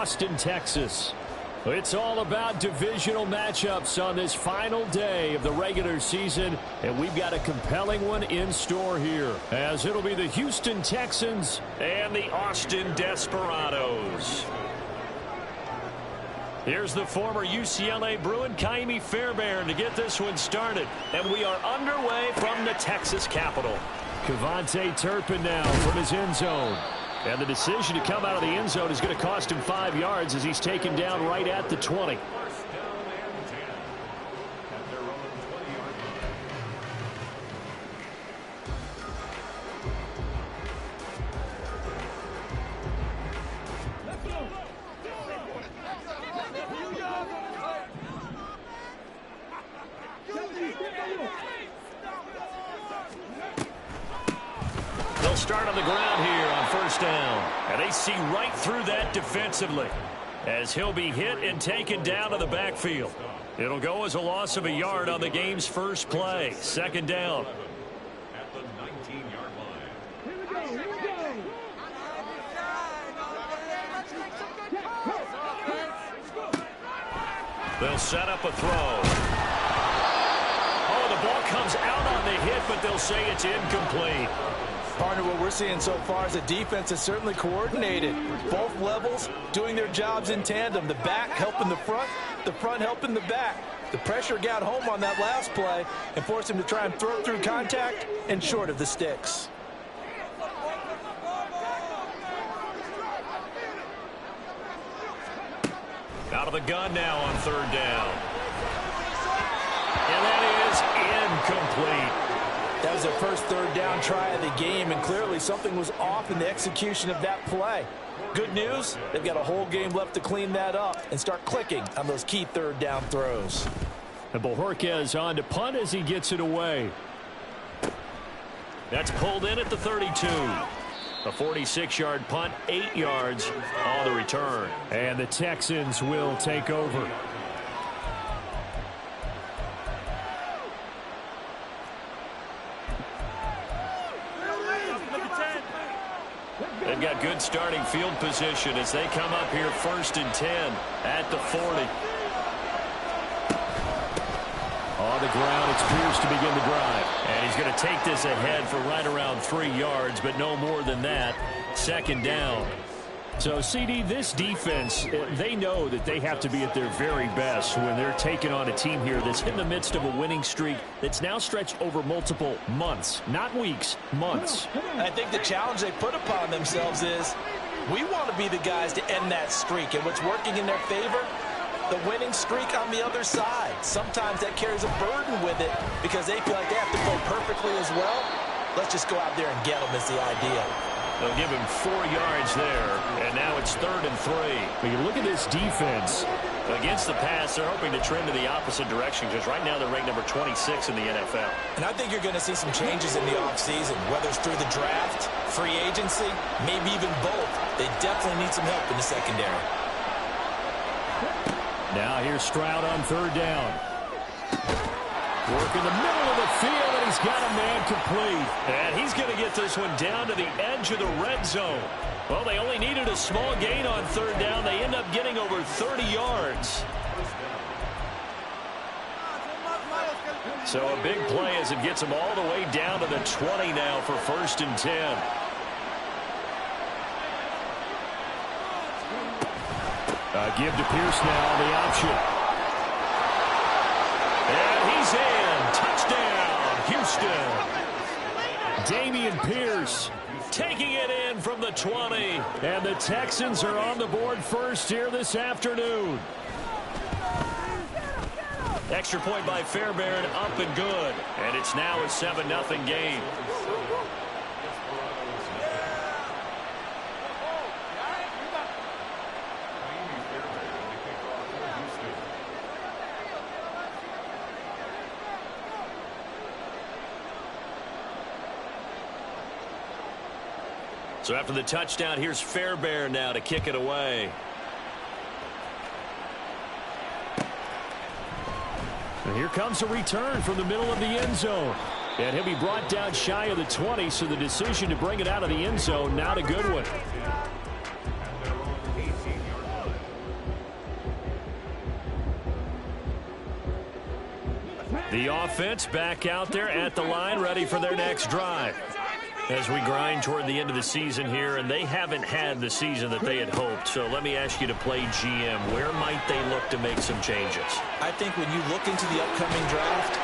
Austin, Texas. It's all about divisional matchups on this final day of the regular season, and we've got a compelling one in store here, as it'll be the Houston Texans and the Austin Desperados. Here's the former UCLA Bruin, Ka'imi Fairbairn, to get this one started. And we are underway from the Texas Capitol. Kevontae Turpin now from his end zone. And the decision to come out of the end zone is going to cost him 5 yards as he's taken down right at the 20. They'll start on the ground here on first down. And they see right through that defensively as he'll be hit and taken down to the backfield. It'll go as a loss of a yard on the game's first play. Second down. At the 19-yard line. They'll set up a throw. Oh, the ball comes out on the hit, but they'll say it's incomplete. Partner, what we're seeing so far is the defense is certainly coordinated. Both levels doing their jobs in tandem. The back helping the front helping the back. The pressure got home on that last play and forced him to try and throw through contact and short of the sticks. Out of the gun now on third down. And that is incomplete. That was their first third down try of the game, and clearly something was off in the execution of that play. Good news, they've got a whole game left to clean that up and start clicking on those key third down throws. And Bojorquez on to punt as he gets it away. That's pulled in at the 32. A 46-yard punt, 8 yards on the return. And the Texans will take over. They've got good starting field position as they come up here first and 10 at the 40. On the ground, it's Pierce to begin the drive. And he's going to take this ahead for right around 3 yards, but no more than that. Second down. So, CD, this defense, they know that they have to be at their very best when they're taking on a team here that's in the midst of a winning streak that's now stretched over multiple months, not weeks, months. I think the challenge they put upon themselves is we want to be the guys to end that streak, and what's working in their favor, the winning streak on the other side. Sometimes that carries a burden with it because they feel like they have to go perfectly as well. Let's just go out there and get them is the idea. They'll give him 4 yards there, and now it's 3rd and 3. But you look at this defense. Against the pass, they're hoping to trend to the opposite direction because right now they're ranked number 26 in the NFL. And I think you're going to see some changes in the offseason, whether it's through the draft, free agency, maybe even both. They definitely need some help in the secondary. Now here's Stroud on third down. Work in the middle of the field, and he's got a man complete. And he's going to get this one down to the edge of the red zone. Well, they only needed a small gain on third down. They end up getting over 30 yards. So a big play as it gets them all the way down to the 20 now for 1st and 10. Give to Pierce now the option. And he's in. Touchdown, Houston. Dameon Pierce taking it in from the 20. And the Texans are on the board first here this afternoon. Extra point by Fairbairn, up and good. And it's now a 7-0 game. So after the touchdown, here's Fairbairn now to kick it away. And here comes a return from the middle of the end zone. And he'll be brought down shy of the 20, so the decision to bring it out of the end zone, not a good one. The offense back out there at the line, ready for their next drive. As we grind toward the end of the season here, and they haven't had the season that they had hoped. So let me ask you to play GM. Where might they look to make some changes? I think when you look into the upcoming draft,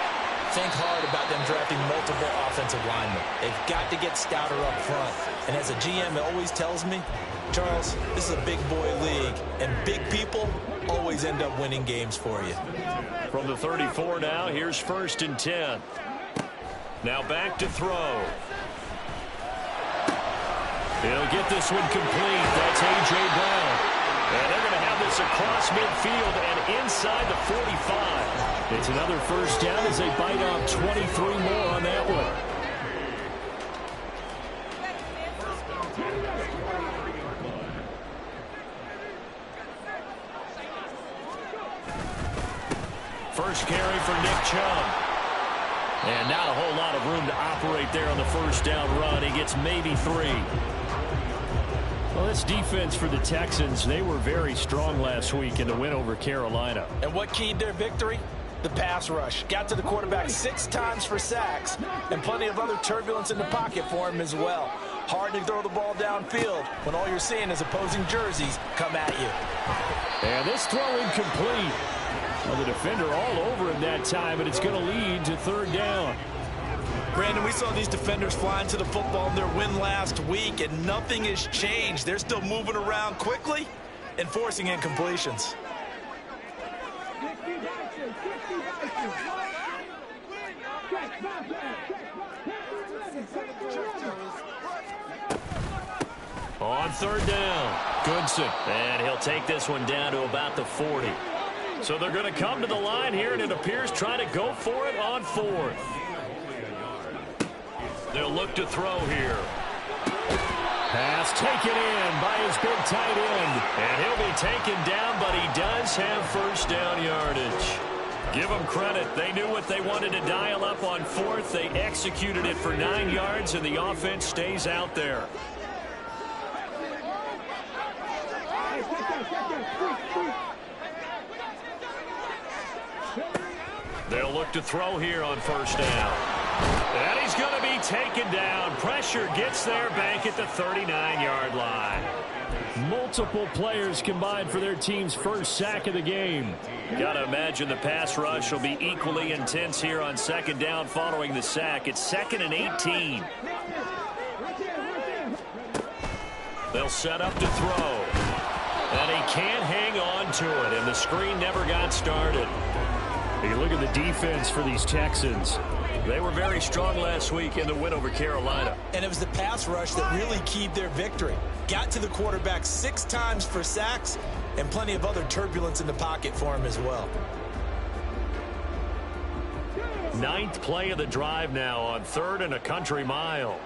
think hard about them drafting multiple offensive linemen. They've got to get stouter up front. And as a GM, it always tells me, Charles, this is a big boy league, and big people always end up winning games for you. From the 34 now, here's 1st and 10. Now back to throw. He'll get this one complete. That's A.J. Brown. And they're going to have this across midfield and inside the 45. It's another 1st down as they bite off 23 more on that one. First carry for Nick Chubb. And not a whole lot of room to operate there on the 1st down run. He gets maybe 3. Well, this defense for the Texans, they were very strong last week in the win over Carolina. And what keyed their victory? The pass rush. Got to the quarterback 6 times for sacks, and plenty of other turbulence in the pocket for him as well. Hard to throw the ball downfield when all you're seeing is opposing jerseys come at you. And this throw incomplete. Well, the defender all over him that time, and it's going to lead to 3rd down. Brandon, we saw these defenders flying to the football in their win last week, and nothing has changed. They're still moving around quickly and forcing incompletions. On 3rd down, Goodson. And he'll take this one down to about the 40. So they're going to come to the line here, and it appears trying to go for it on 4th. They'll look to throw here. Pass taken in by his big tight end. And he'll be taken down, but he does have 1st down yardage. Give them credit. They knew what they wanted to dial up on 4th. They executed it for 9 yards, and the offense stays out there. They'll look to throw here on 1st down. And he's going to be taken down. Pressure gets their bank at the 39-yard line. Multiple players combined for their team's 1st sack of the game. Got to imagine the pass rush will be equally intense here on 2nd down following the sack. It's 2nd and 18. They'll set up to throw. And he can't hang on to it, and the screen never got started. You look at the defense for these Texans. They were very strong last week in the win over Carolina. And it was the pass rush that really keyed their victory. Got to the quarterback 6 times for sacks, and plenty of other turbulence in the pocket for him as well. 9th play of the drive now on 3rd and a country mile.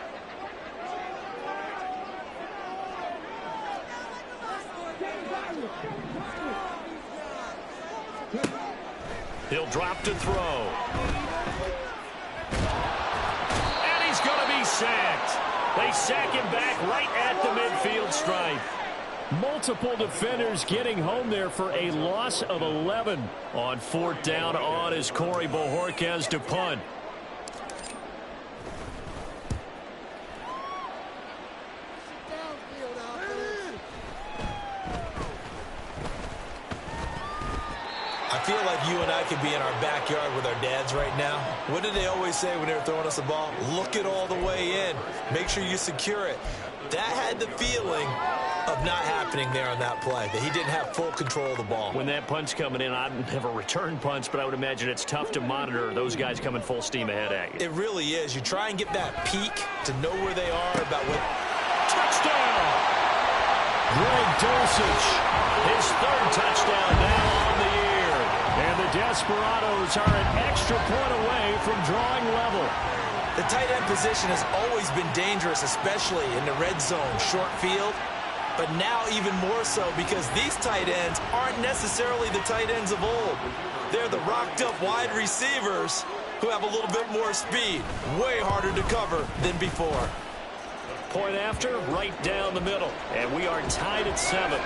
He'll drop to throw. And he's going to be sacked. They sack him back right at the midfield stripe. Multiple defenders getting home there for a loss of 11. On 4th down on is Corey Bojorquez to punt. I feel like you and I could be in our backyard with our dads right now. What did they always say when they were throwing us a ball? Look it all the way in. Make sure you secure it. That had the feeling of not happening there on that play, that he didn't have full control of the ball. When that punt's coming in, I've never returned punts, but I would imagine it's tough to monitor those guys coming full steam ahead at you. It really is. You try and get that peek to know where they are about what. Touchdown! Greg Dulcich, his 3rd touchdown now on the year. And the Desperados are an extra point away from drawing level. The tight end position has always been dangerous, especially in the red zone, short field. But now even more so because these tight ends aren't necessarily the tight ends of old. They're the rocked-up wide receivers who have a little bit more speed. Way harder to cover than before. Point after, right down the middle. And we are tied at 7.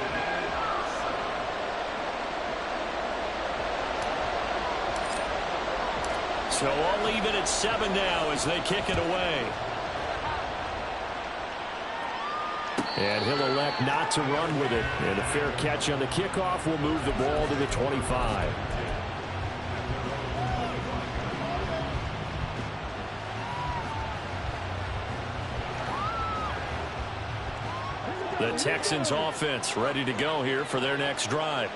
So all even at 7 now as they kick it away. And he'll elect not to run with it. And a fair catch on the kickoff will move the ball to the 25. The Texans offense ready to go here for their next drive.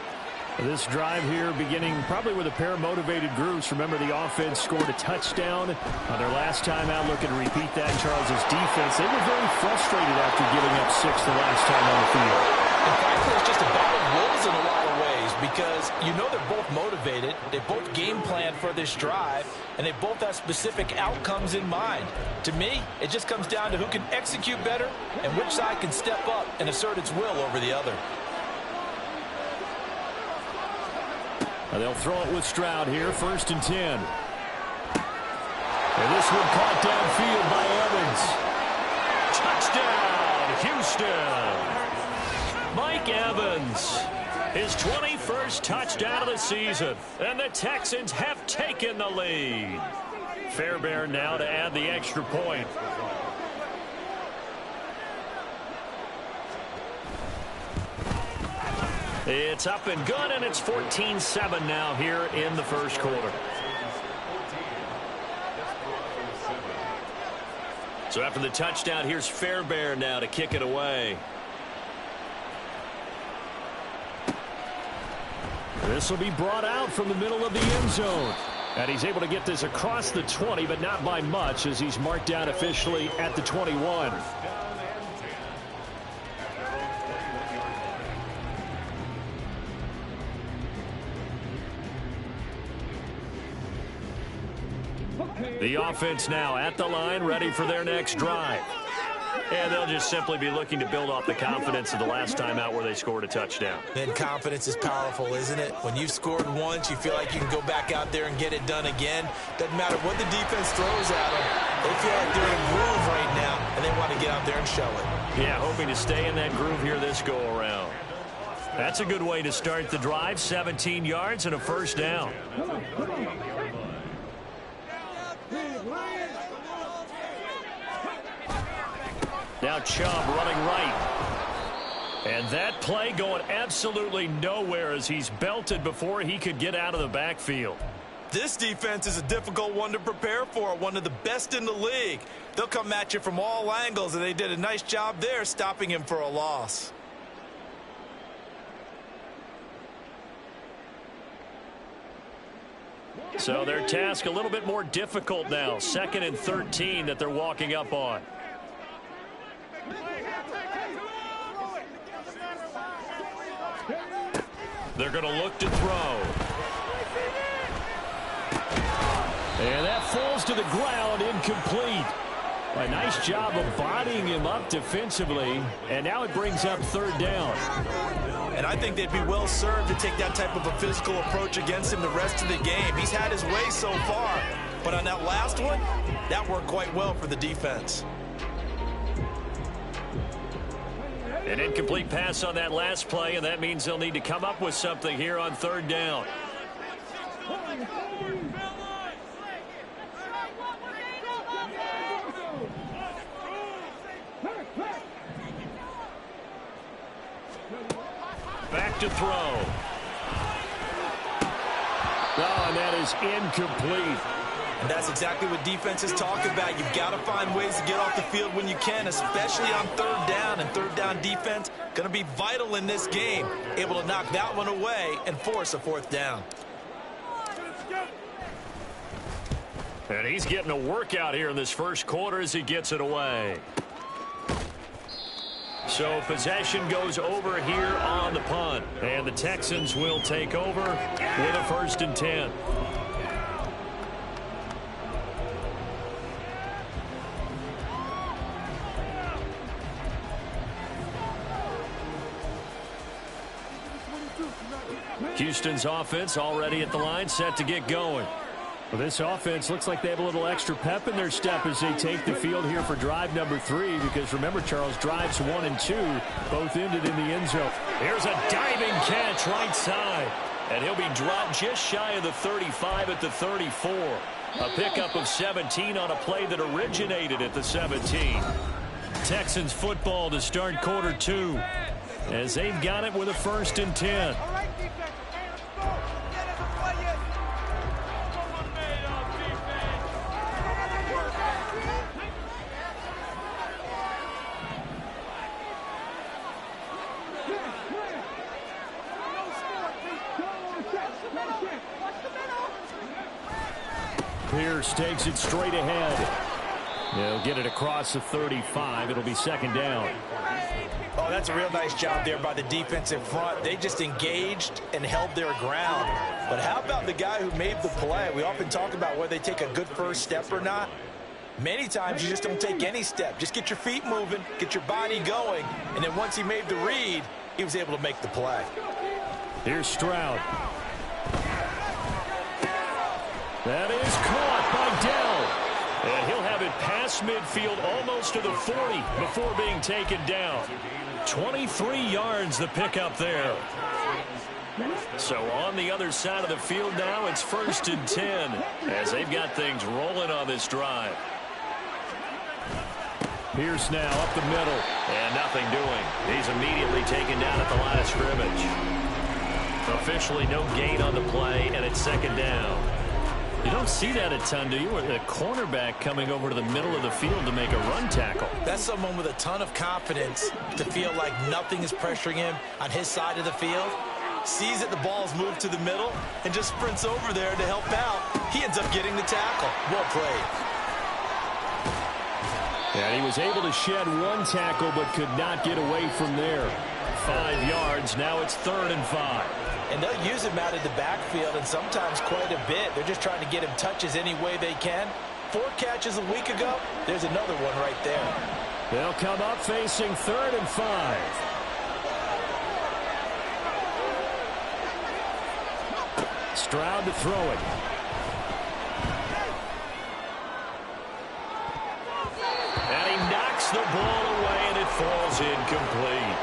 This drive here beginning probably with a pair of motivated groups. Remember, the offense scored a touchdown on their last time out. Looking to repeat that in Charles's defense. They were very frustrated after giving up 6 the last time on the field. In fact, it's just a battle of wills in a lot of ways because you know they're both motivated. They both game plan for this drive, and they both have specific outcomes in mind. To me, it just comes down to who can execute better and which side can step up and assert its will over the other. They'll throw it with Stroud here, 1st and 10. And this one caught downfield by Evans. Touchdown, Houston. Mike Evans, his 21st touchdown of the season. And the Texans have taken the lead. Fairbairn now to add the extra point. It's up and good, and it's 14-7 now here in the first quarter. So after the touchdown, here's Fairbairn now to kick it away. This will be brought out from the middle of the end zone. And he's able to get this across the 20, but not by much as he's marked down officially at the 21. The offense now at the line, ready for their next drive. And they'll just simply be looking to build off the confidence of the last time out where they scored a touchdown. And confidence is powerful, isn't it? When you've scored once, you feel like you can go back out there and get it done again. Doesn't matter what the defense throws at them. They feel like they're in a groove right now, and they want to get out there and show it. Yeah, hoping to stay in that groove here this go-around. That's a good way to start the drive. 17 yards and a 1st down. Now Chubb running right. And that play going absolutely nowhere as he's belted before he could get out of the backfield. This defense is a difficult one to prepare for, one of the best in the league. They'll come at you from all angles, and they did a nice job there stopping him for a loss. So their task a little bit more difficult now. 2nd and 13 that they're walking up on. They're going to look to throw. And that falls to the ground, incomplete. A nice job of bodying him up defensively. And now it brings up 3rd down. And I think they'd be well served to take that type of a physical approach against him the rest of the game. He's had his way so far. But on that last one, that worked quite well for the defense. An incomplete pass on that last play, and that means they'll need to come up with something here on 3rd down. Back to throw. Oh, and that is incomplete. And that's exactly what defenses talk about. You've got to find ways to get off the field when you can, especially on 3rd down. And 3rd down defense going to be vital in this game. Able to knock that one away and force a 4th down. And he's getting a workout here in this first quarter as he gets it away. So possession goes over here on the punt. And the Texans will take over with a 1st and 10. Houston's offense already at the line, set to get going. Well, this offense looks like they have a little extra pep in their step as they take the field here for drive number 3. Because remember, Charles, drives 1 and 2 both ended in the end zone. Here's a diving catch right side. And he'll be dropped just shy of the 35 at the 34. A pickup of 17 on a play that originated at the 17. Texans football to start quarter 2 as they've got it with a 1st and 10. Pierce takes it straight ahead. They'll get it across the 35. It'll be 2nd down. Oh, that's a real nice job there by the defensive front. They just engaged and held their ground. But how about the guy who made the play? We often talk about whether they take a good first step or not. Many times you just don't take any step. Just get your feet moving, get your body going, and then once he made the read, he was able to make the play. Here's Stroud. That is caught by Dell. And he'll have it past midfield almost to the 40 before being taken down. 23 yards the pickup there. So on the other side of the field now, it's 1st and 10 as they've got things rolling on this drive. Pierce now up the middle and nothing doing. He's immediately taken down at the line of scrimmage. Officially no gain on the play, and it's 2nd down. You don't see that a ton, do you? Where the cornerback coming over to the middle of the field to make a run tackle. That's someone with a ton of confidence to feel like nothing is pressuring him on his side of the field. Sees that the ball's moved to the middle and just sprints over there to help out. He ends up getting the tackle. Well played. And he was able to shed one tackle but could not get away from there. 5 yards. Now it's 3rd and 5. And they'll use him out of the backfield, and sometimes quite a bit. They're just trying to get him touches any way they can. 4 catches a week ago. There's another one right there. They'll come up facing 3rd and 5. Stroud to throw it. And he knocks the ball away, and it falls incomplete.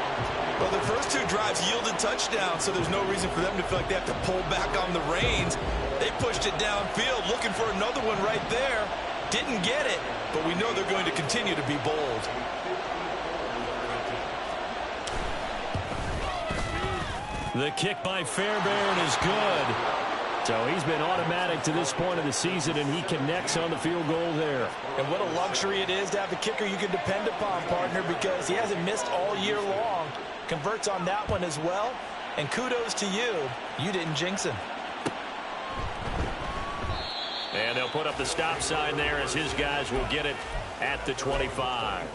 Well, the first 2 drives yielded touchdowns, so there's no reason for them to feel like they have to pull back on the reins. They pushed it downfield, looking for another one right there. Didn't get it, but we know they're going to continue to be bold. The kick by Fairbairn is good. So he's been automatic to this point of the season, and he connects on the field goal there. And what a luxury it is to have a kicker you can depend upon, partner, because he hasn't missed all year long. Converts on that one as well, and kudos to you. You didn't jinx him. And they'll put up the stop sign there as his guys will get it at the 25.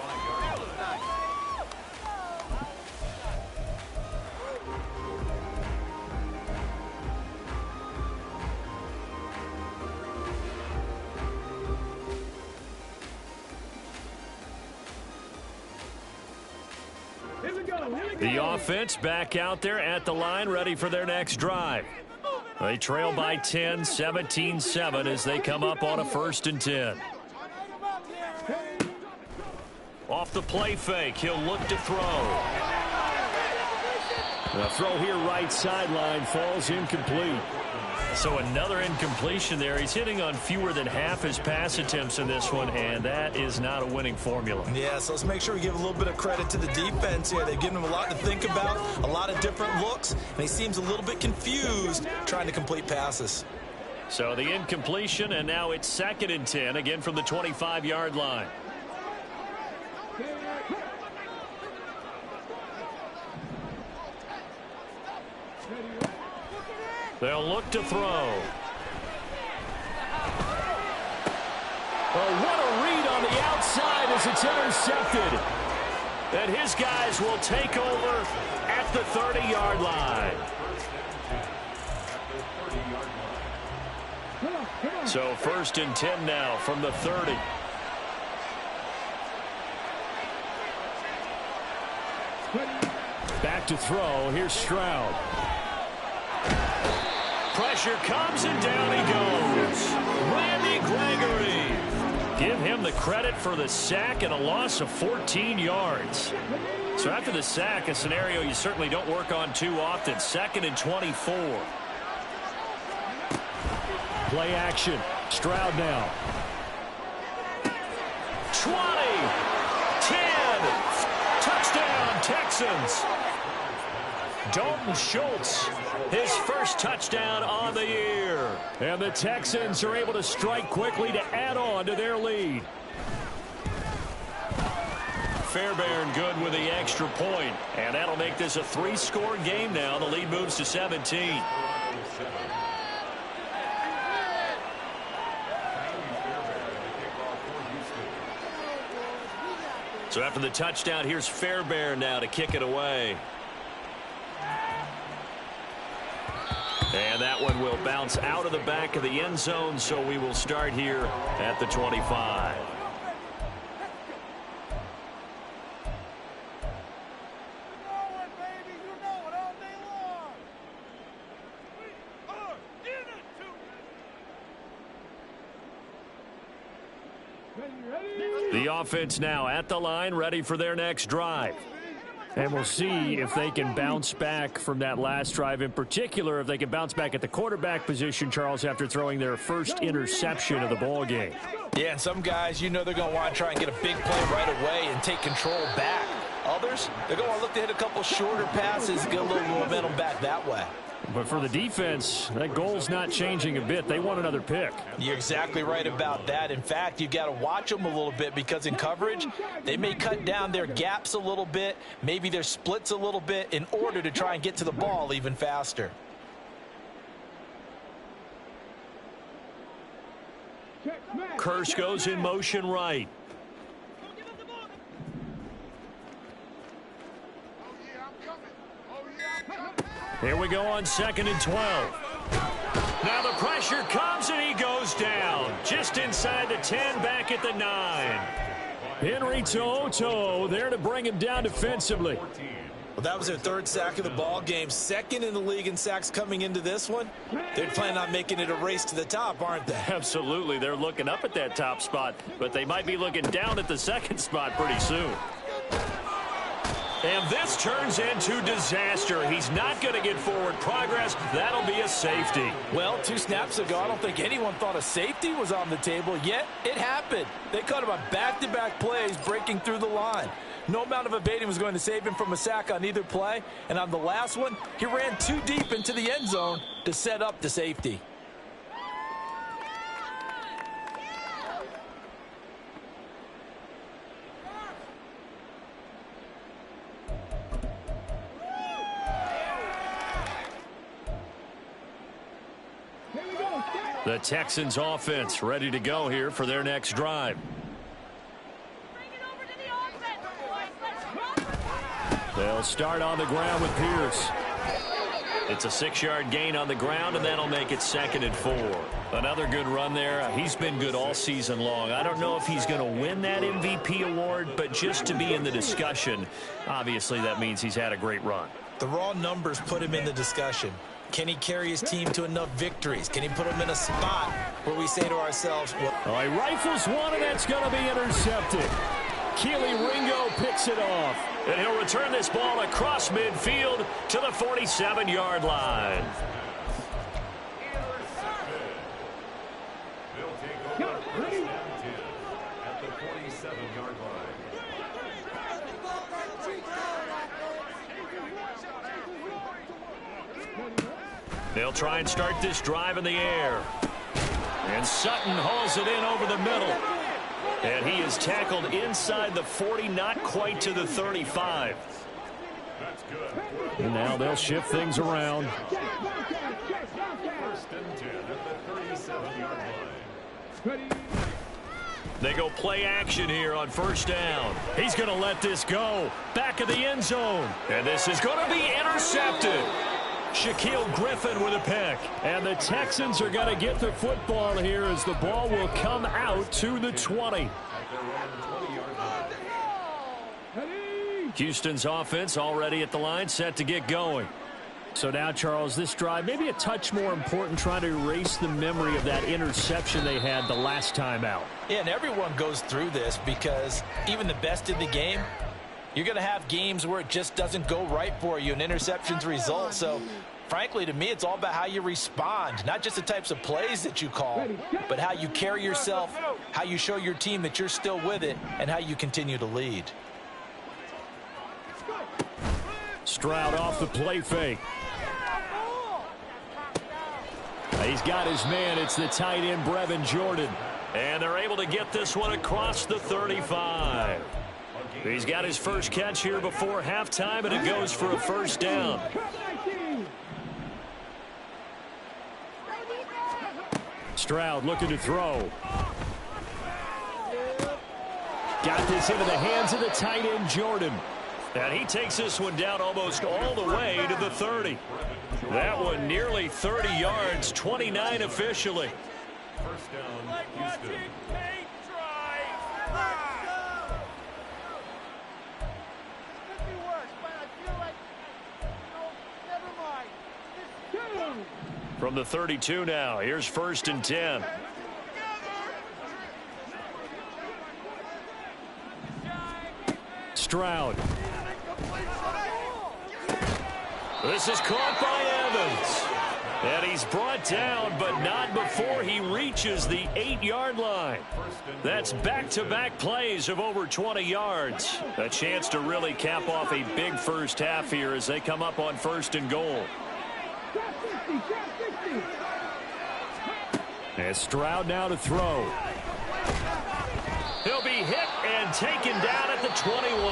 The offense back out there at the line, ready for their next drive. They trail by 10, 17-7 as they come up on a 1st and 10. Off the play fake, he'll look to throw. The throw here right sideline falls incomplete. So another incompletion there. He's hitting on fewer than half his pass attempts in this one, and that is not a winning formula. Yeah, so let's make sure we give a little bit of credit to the defense here. They've given him a lot to think about, a lot of different looks, and he seems a little bit confused trying to complete passes. So the incompletion, and now it's 2nd and 10, again from the 25-yard line. They'll look to throw. Oh, what a read on the outside as it's intercepted. And his guys will take over at the 30-yard line. So 1st and 10 now from the 30. Back to throw. Here's Stroud. Pressure comes and down he goes. Randy Gregory. Give him the credit for the sack and a loss of 14 yards. So after the sack, a scenario you certainly don't work on too often. 2nd and 24. Play action. Stroud now. 20, 10, touchdown Texans. Dalton Schultz, his first touchdown on the year. And the Texans are able to strike quickly to add on to their lead. Fairbairn good with the extra point. And that'll make this a 3-score game now. The lead moves to 17. So after the touchdown, here's Fairbairn now to kick it away. And that one will bounce out of the back of the end zone, so we will start here at the 25. The offense now at the line, ready for their next drive. And we'll see if they can bounce back from that last drive. In particular, if they can bounce back at the quarterback position, Charles, after throwing their first interception of the ball game. Yeah, and some guys, you know they're going to want to try and get a big play right away and take control back. Others, they're going to look to hit a couple shorter passes, get a little momentum back that way. But for the defense, that goal's not changing a bit. They want another pick. You're exactly right about that. In fact, you've got to watch them a little bit because in coverage, they may cut down their gaps a little bit, maybe their splits a little bit in order to try and get to the ball even faster. Kearse goes in motion right. Here we go on 2nd and 12. Now the pressure comes and he goes down. Just inside the 10, back at the 9. Henry To'oTo'o there to bring him down defensively. Well, that was their 3rd sack of the ball game. 2nd in the league in sacks coming into this one. They're planning on making it a race to the top, aren't they? Absolutely. They're looking up at that top spot, but they might be looking down at the 2nd spot pretty soon. And this turns into disaster. He's not going to get forward progress. That'll be a safety. Well, 2 snaps ago, I don't think anyone thought a safety was on the table, yet it happened. They caught him on back-to-back plays breaking through the line. No amount of evading was going to save him from a sack on either play. And on the last one, he ran too deep into the end zone to set up the safety. The Texans offense ready to go here for their next drive. They'll start on the ground with Pierce. It's a 6-yard gain on the ground, and that'll make it 2nd and 4. Another good run there. He's been good all season long. I don't know if he's going to win that MVP award, but just to be in the discussion, obviously that means he's had a great run. The raw numbers put him in the discussion. Can he carry his team to enough victories? Can he put them in a spot where we say to ourselves, well, he rifles one, and that's going to be intercepted. Keely Ringo picks it off. And he'll return this ball across midfield to the 47-yard line. They'll take over first and 10 at the 47-yard line. They'll try and start this drive in the air. And Sutton hauls it in over the middle. And he is tackled inside the 40, not quite to the 35. That's good. And now they'll shift things around. First and 10 at the 37-yard line. They go play action here on first down. He's going to let this go. Back of the end zone. And this is going to be intercepted. Shaquille Griffin with a pick. And the Texans are going to get the football here as the ball will come out to the 20. Houston's offense already at the line, set to get going. So now, Charles, this drive maybe a touch more important, trying to erase the memory of that interception they had the last time out. Yeah, and everyone goes through this because even the best in the game, you're going to have games where it just doesn't go right for you, and interceptions result. So frankly, to me, it's all about how you respond, not just the types of plays that you call, but how you carry yourself, how you show your team that you're still with it, and how you continue to lead. Stroud off the play fake. He's got his man. It's the tight end, Brevin Jordan. And they're able to get this one across the 35. He's got his first catch here before halftime, and it goes for a first down. Stroud looking to throw. Got this into the hands of the tight end, Jordan. And he takes this one down almost all the way to the 30. That one nearly 30 yards, 29 officially. First down, Houston. From the 32 now, here's 1st and 10. Stroud. This is caught by Evans. And he's brought down, but not before he reaches the 8-yard line. That's back-to-back plays of over 20 yards. A chance to really cap off a big first half here as they come up on 1st and goal. And Stroud now to throw. He'll be hit and taken down at the 21.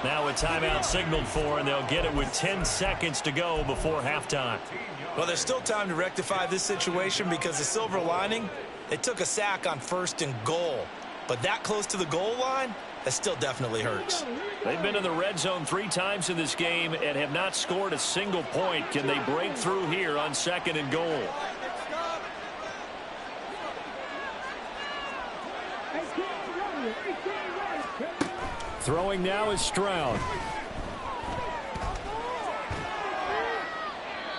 Now a timeout signaled for, and they'll get it with 10 seconds to go before halftime. Well, there's still time to rectify this situation because the silver lining, they took a sack on 1st and goal. But that close to the goal line, that still definitely hurts. They've been in the red zone 3 times in this game and have not scored a single point. Can they break through here on 2nd and goal? Throwing now is Stroud.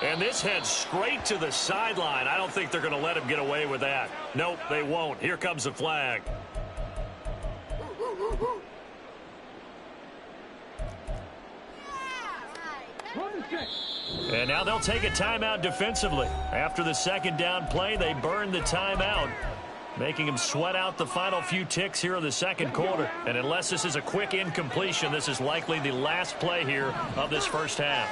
And this heads straight to the sideline. I don't think they're going to let him get away with that. Nope, they won't. Here comes the flag. And now they'll take a timeout defensively. After the 2nd down play, they burn the timeout, making him sweat out the final few ticks here in the 2nd quarter. And unless this is a quick incompletion, this is likely the last play here of this first half.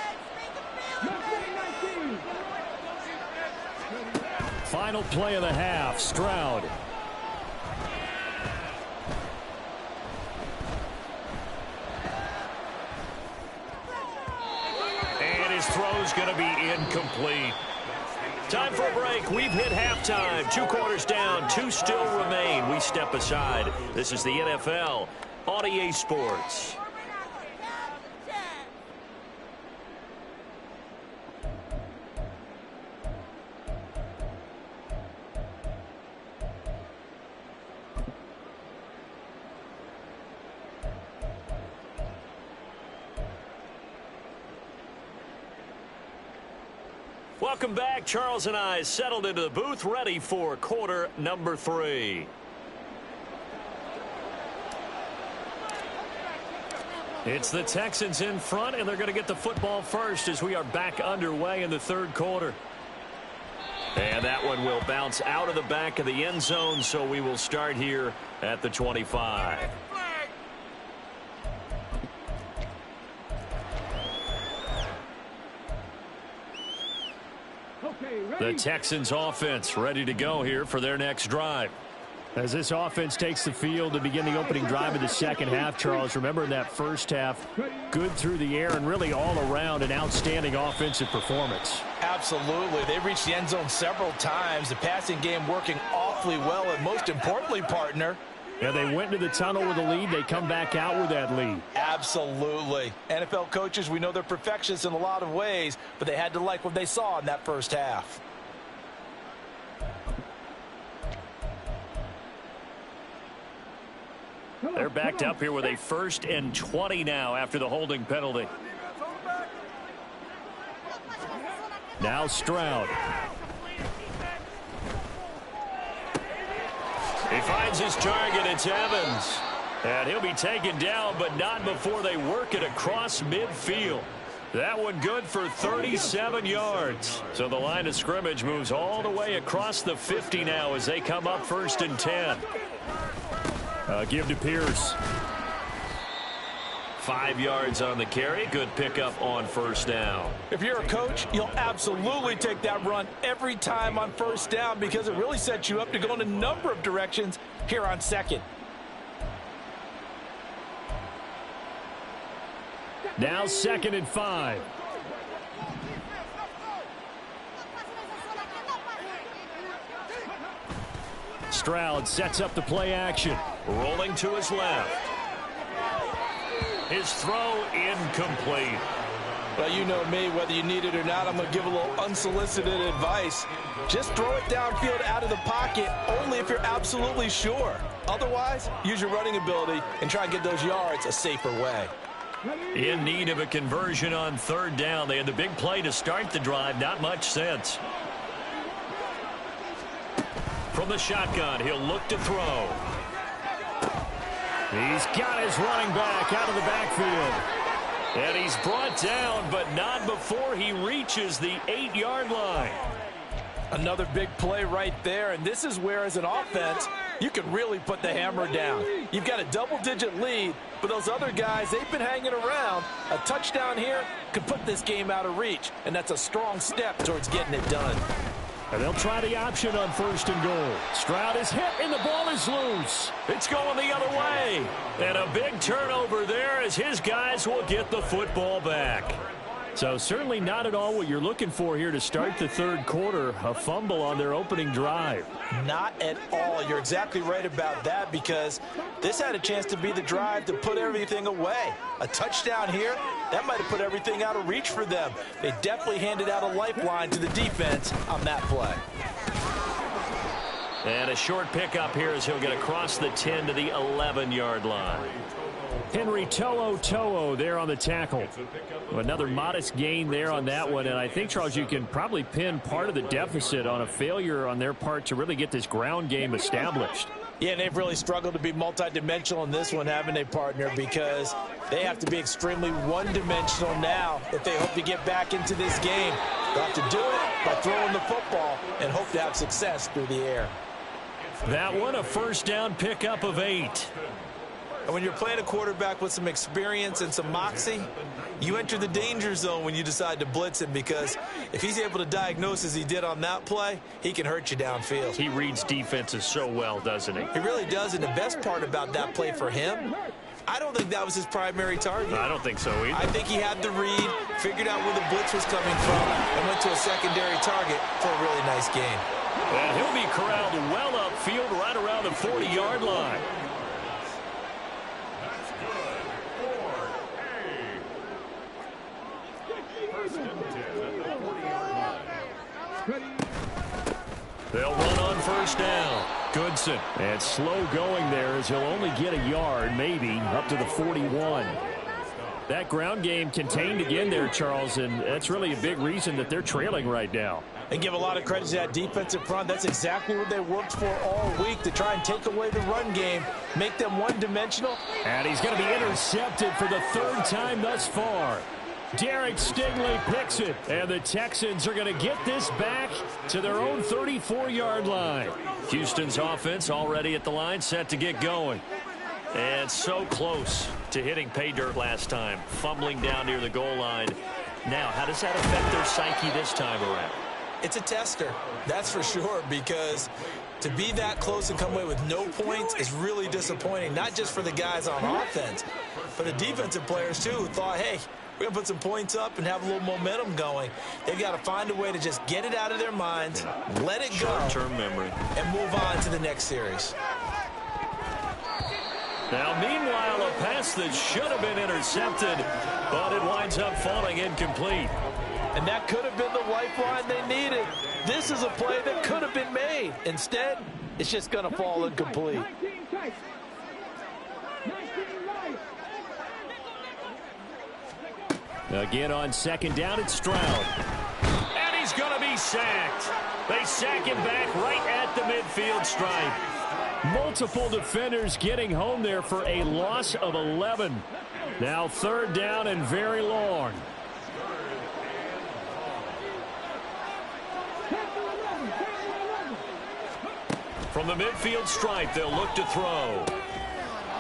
Final play of the half, Stroud. And his throw's going to be incomplete. Time for a break. We've hit halftime. 2 quarters down, 2 still remain. We step aside. This is the NFL on EA Sports. Welcome back. Charles and I settled into the booth, ready for quarter number 3. It's the Texans in front, and they're going to get the football first as we are back underway in the 3rd quarter. And that one will bounce out of the back of the end zone, so we will start here at the 25. The Texans offense ready to go here for their next drive. As this offense takes the field to begin the opening drive of the 2nd half, Charles, remember in that first half, good through the air and really all around an outstanding offensive performance. Absolutely. They reached the end zone several times. The passing game working awfully well, and most importantly, partner, yeah, they went into the tunnel with a lead. They come back out with that lead. Absolutely. NFL coaches, we know they're perfectionists in a lot of ways, but they had to like what they saw in that first half. They're backed up here with a 1st and 20 now after the holding penalty. Now Stroud. He finds his target. It's Evans. And he'll be taken down, but not before they work it across midfield. That one good for 37 yards. So the line of scrimmage moves all the way across the 50 now as they come up 1st and 10. Give to Pierce. 5 yards on the carry. Good pickup on 1st down. If you're a coach, you'll absolutely take that run every time on 1st down because it really sets you up to go in a number of directions here on 2nd. Now 2nd and 5. Stroud sets up the play action. Rolling to his left. His throw incomplete. Well, you know me, whether you need it or not, I'm going to give a little unsolicited advice. Just throw it downfield out of the pocket, only if you're absolutely sure. Otherwise, use your running ability and try and get those yards a safer way. In need of a conversion on 3rd down. They had the big play to start the drive. Not much sense. From the shotgun, he'll look to throw. He's got his running back out of the backfield. And he's brought down, but not before he reaches the 8-yard line. Another big play right there, and this is where, as an offense, you can really put the hammer down. You've got a double-digit lead, but those other guys, they've been hanging around. A touchdown here could put this game out of reach, and that's a strong step towards getting it done. And they'll try the option on 1st and goal. Stroud is hit, and the ball is loose. It's going the other way. And a big turnover there as his guys will get the football back. So certainly not at all what you're looking for here to start the 3rd quarter. A fumble on their opening drive. Not at all. You're exactly right about that because this had a chance to be the drive to put everything away. A touchdown here, that might have put everything out of reach for them. They definitely handed out a lifeline to the defense on that play. And a short pickup here as he'll get across the 10 to the 11-yard line. Henry To'o there on the tackle. Another modest gain there on that one. And I think, Charles, you can probably pin part of the deficit on a failure on their part to really get this ground game established. Yeah, and they've really struggled to be multidimensional in this one, haven't they, partner? Because they have to be extremely one-dimensional now if they hope to get back into this game. They'll have to do it by throwing the football and hope to have success through the air. That one, a 1st down pickup of 8. And when you're playing a quarterback with some experience and some moxie, you enter the danger zone when you decide to blitz him because if he's able to diagnose as he did on that play, he can hurt you downfield. He reads defenses so well, doesn't he? He really does, and the best part about that play for him, I don't think that was his primary target. I don't think so either. I think he had the read, figured out where the blitz was coming from, and went to a secondary target for a really nice game. And he'll be corralled well upfield right around the 40-yard line. They'll run on 1st down. Goodson. And slow going there as he'll only get a yard, maybe, up to the 41. That ground game contained again there, Charles, and that's really a big reason that they're trailing right now. And give a lot of credit to that defensive front. That's exactly what they worked for all week, to try and take away the run game, make them one-dimensional. And he's going to be intercepted for the 3rd time thus far. Derek Stingley picks it, and the Texans are going to get this back to their own 34-yard line. Houston's offense already at the line, set to get going. And so close to hitting pay dirt last time, fumbling down near the goal line. Now, how does that affect their psyche this time around? It's a tester, that's for sure, because to be that close and come away with no points is really disappointing, not just for the guys on offense, but the defensive players, too, who thought, hey, we're going to put some points up and have a little momentum going. They've got to find a way to just get it out of their minds, let it go, short-term memory, and move on to the next series. Now, meanwhile, a pass that should have been intercepted, but it winds up falling incomplete. And that could have been the lifeline they needed. This is a play that could have been made. Instead, it's just going to fall incomplete. Again on 2nd down, it's Stroud. And he's going to be sacked. They sack him back right at the midfield stripe. Multiple defenders getting home there for a loss of 11. Now 3rd down and very long. From the midfield stripe, they'll look to throw.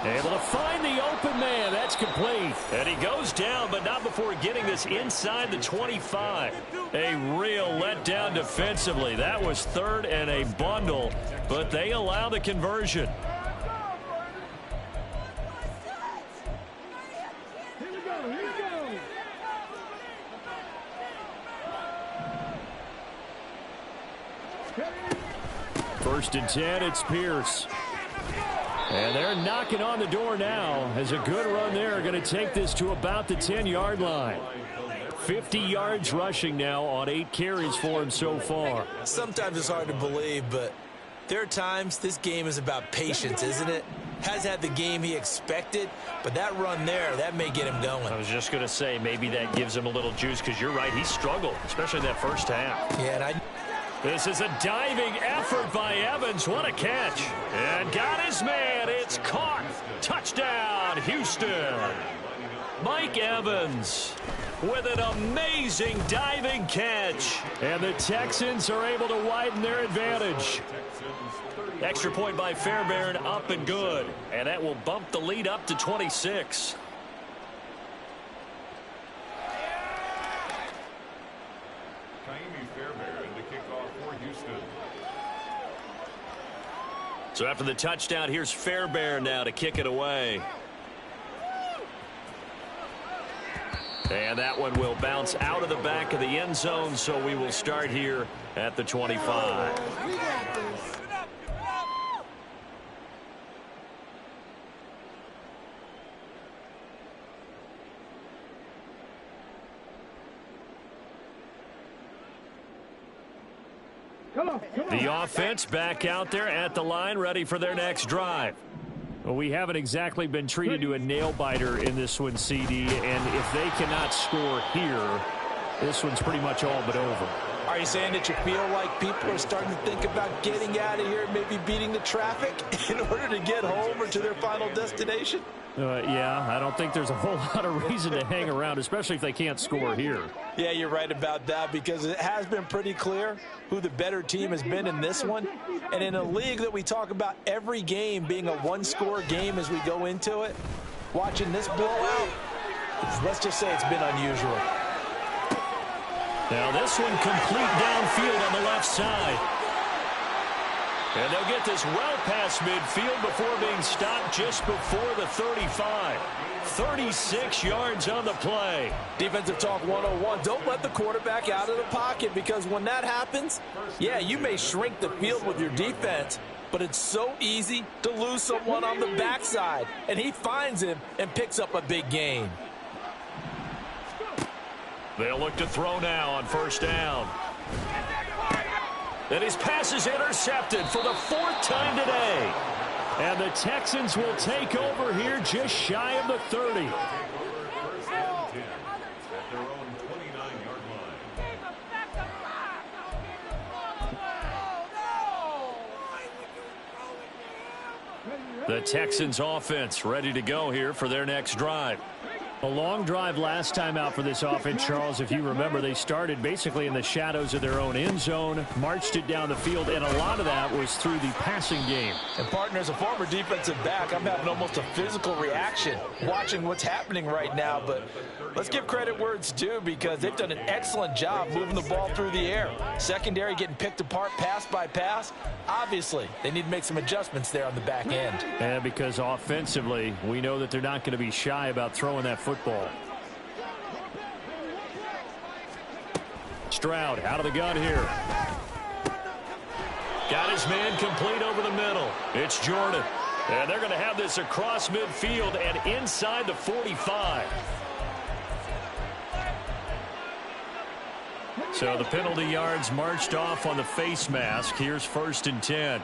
Able to find the open man. That's complete. And he goes down, but not before getting this inside the 25. A real letdown defensively. That was third and a bundle, but they allow the conversion. First and 10, it's Pierce. And they're knocking on the door now as a good run there. Going to take this to about the 10-yard line. 50 yards rushing now on 8 carries for him so far. Sometimes it's hard to believe, but there are times this game is about patience, isn't it? Has had the game he expected, but that run there, that may get him going. I was just going to say maybe that gives him a little juice because you're right. He struggled, especially in that first half. Yeah, and this is a diving effort by Evans. What a catch. And got his man. It's caught. Touchdown, Houston. Mike Evans with an amazing diving catch. And the Texans are able to widen their advantage. Extra point by Fairbairn, up and good. And that will bump the lead up to 26. So after the touchdown, here's Fairbairn now to kick it away. And that one will bounce out of the back of the end zone, so we will start here at the 25. The offense back out there at the line, ready for their next drive. Well, we haven't exactly been treated to a nail-biter in this one, CD, and if they cannot score here, this one's pretty much all but over. Are you saying that you feel like people are starting to think about getting out of here and maybe beating the traffic in order to get home or to their final destination? Yeah, I don't think there's a whole lot of reason to hang around, especially if they can't score here. Yeah, you're right about that, because it has been pretty clear who the better team has been in this one. And in a league that we talk about every game being a one-score game as we go into it, watching this blowout, let's just say it's been unusual. Now this one complete downfield on the left side. And they'll get this well past midfield before being stopped just before the 35. 36 yards on the play. Defensive talk 101. Don't let the quarterback out of the pocket, because when that happens, yeah, you may shrink the field with your defense, but it's so easy to lose someone on the backside. And he finds him and picks up a big gain. They'll look to throw now on first down. And his pass is intercepted for the 4th time today. And the Texans will take over here just shy of the 30. The Texans offense ready to go here for their next drive. A long drive last time out for this offense, Charles. If you remember, they started basically in the shadows of their own end zone, marched it down the field, and a lot of that was through the passing game. And, partner, as a former defensive back, I'm having almost a physical reaction watching what's happening right now. But let's give credit where it's due, because they've done an excellent job moving the ball through the air. Secondary getting picked apart pass by pass. Obviously, they need to make some adjustments there on the back end. And because offensively, we know that they're not going to be shy about throwing that football. Stroud out of the gun here. Got his man complete over the middle. It's Jordan. And they're going to have this across midfield and inside the 45. So the penalty yards marched off on the face mask. Here's 1st and 10.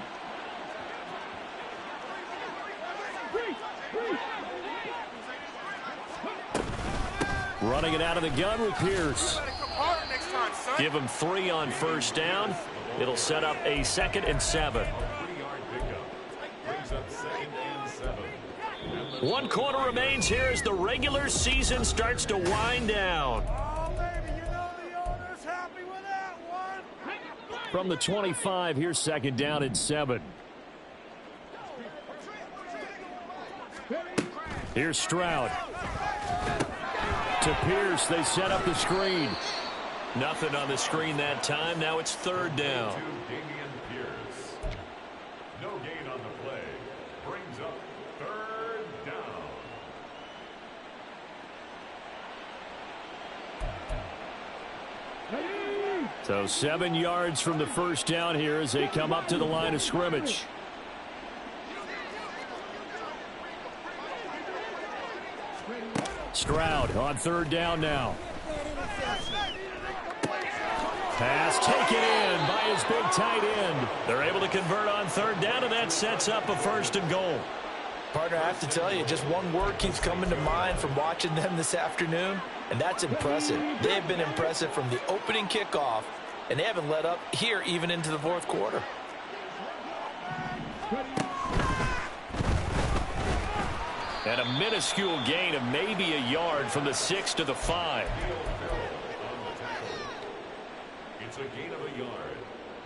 Running it out of the gun with Pierce. Give him 3 on first down. It'll set up a 2nd and 7. 1 quarter remains here as the regular season starts to wind down. From the 25, here's 2nd down and 7. Here's Stroud. To Pierce, they set up the screen. Nothing on the screen that time. Now it's third down. No gain on the play. Brings up third down. So 7 yards from the first down here as they come up to the line of scrimmage. Stroud on third down now. Pass taken in by his big tight end. They're able to convert on third down, and that sets up a first and goal. Partner, I have to tell you, just one word keeps coming to mind from watching them this afternoon, and that's impressive. They have been impressive from the opening kickoff, and they haven't let up here even into the fourth quarter. And a minuscule gain of maybe a yard from the 6 to the 5. It's a gain of a yard.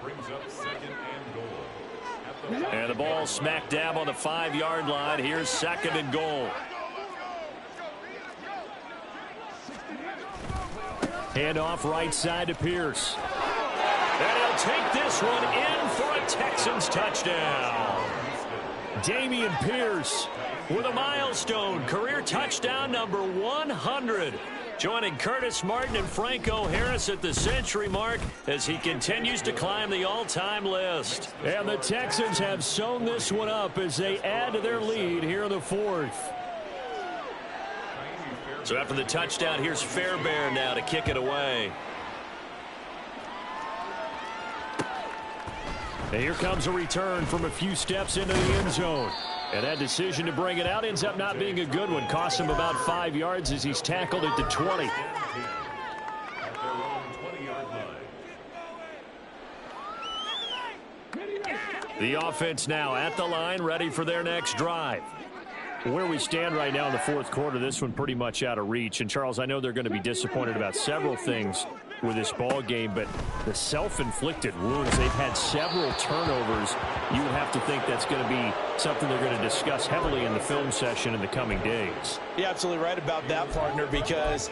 Brings up second and goal. And the ball smack dab on the 5-yard line. Here's second and goal. Hand off right side to Pierce. And he'll take this one in for a Texans touchdown. Dameon Pierce with a milestone career touchdown number 100. Joining Curtis Martin and Franco Harris at the century mark as he continues to climb the all-time list. And the Texans have sewn this one up as they add to their lead here in the fourth. So after the touchdown, here's Fairbairn now to kick it away. And here comes a return from a few steps into the end zone. And that decision to bring it out ends up not being a good one. Costs him about 5 yards as he's tackled at the 20. At their own 20-yard line. The offense now at the line, ready for their next drive. Where we stand right now in the fourth quarter, this one pretty much out of reach. And, Charles, I know they're going to be disappointed about several things with this ball game, but the self-inflicted wounds, they've had several turnovers. You would have to think that's going to be something they're going to discuss heavily in the film session in the coming days. You're absolutely right about that, partner, because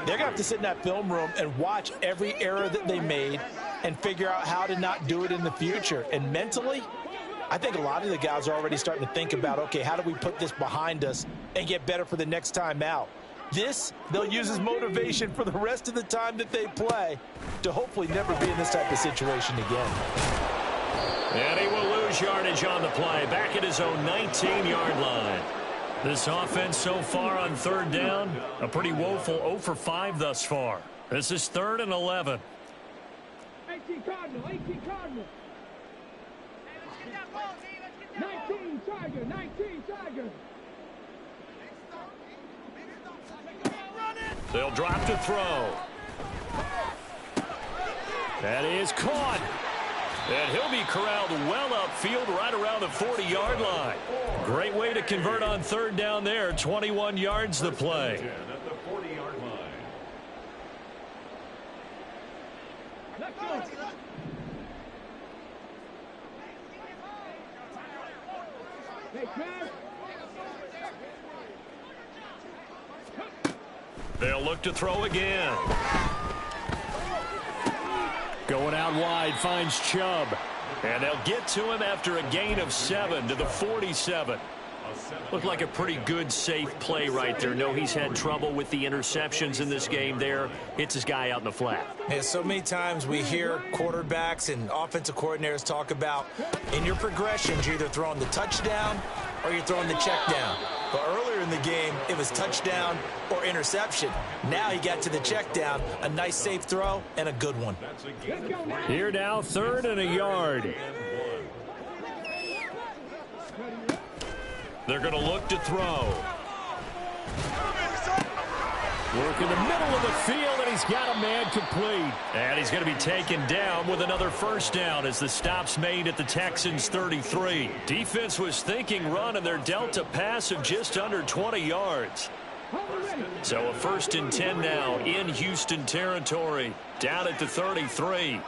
they're going to have to sit in that film room and watch every error that they made and figure out how to not do it in the future. And mentally, I think a lot of the guys are already starting to think about, okay, how do we put this behind us and get better for the next time out? This, they'll use as motivation for the rest of the time that they play to hopefully never be in this type of situation again. And he will lose yardage on the play, back at his own 19-yard line. This offense so far on third down, a pretty woeful 0 for 5 thus far. This is 3rd and 11. 18 Cardinal, 18 Cardinal. 19 Tiger, 19 Tiger. They'll drop to throw. That is caught. And he'll be corralled well upfield right around the 40-yard line. Great way to convert on third down there. 21 yards the play. At the 40-yard line. They'll look to throw again. Going out wide, finds Chubb. And they'll get to him after a gain of 7 to the 47. Looked like a pretty good, safe play right there. No, he's had trouble with the interceptions in this game there. Hits his guy out in the flat. Yeah, so many times we hear quarterbacks and offensive coordinators talk about in your progressions, you're either throwing the touchdown or you're throwing the check down. But earlier in the game, it was touchdown or interception. Now he got to the check down, a nice safe throw, and a good one. Here now, 3rd and a yard. They're going to look to throw. Work in the middle of the field, and he's got a man complete. And he's going to be taken down with another first down as the stop's made at the Texans' 33. Defense was thinking run, and they're dealt a pass of just under 20 yards. So a 1st and 10 now in Houston territory, down at the 33.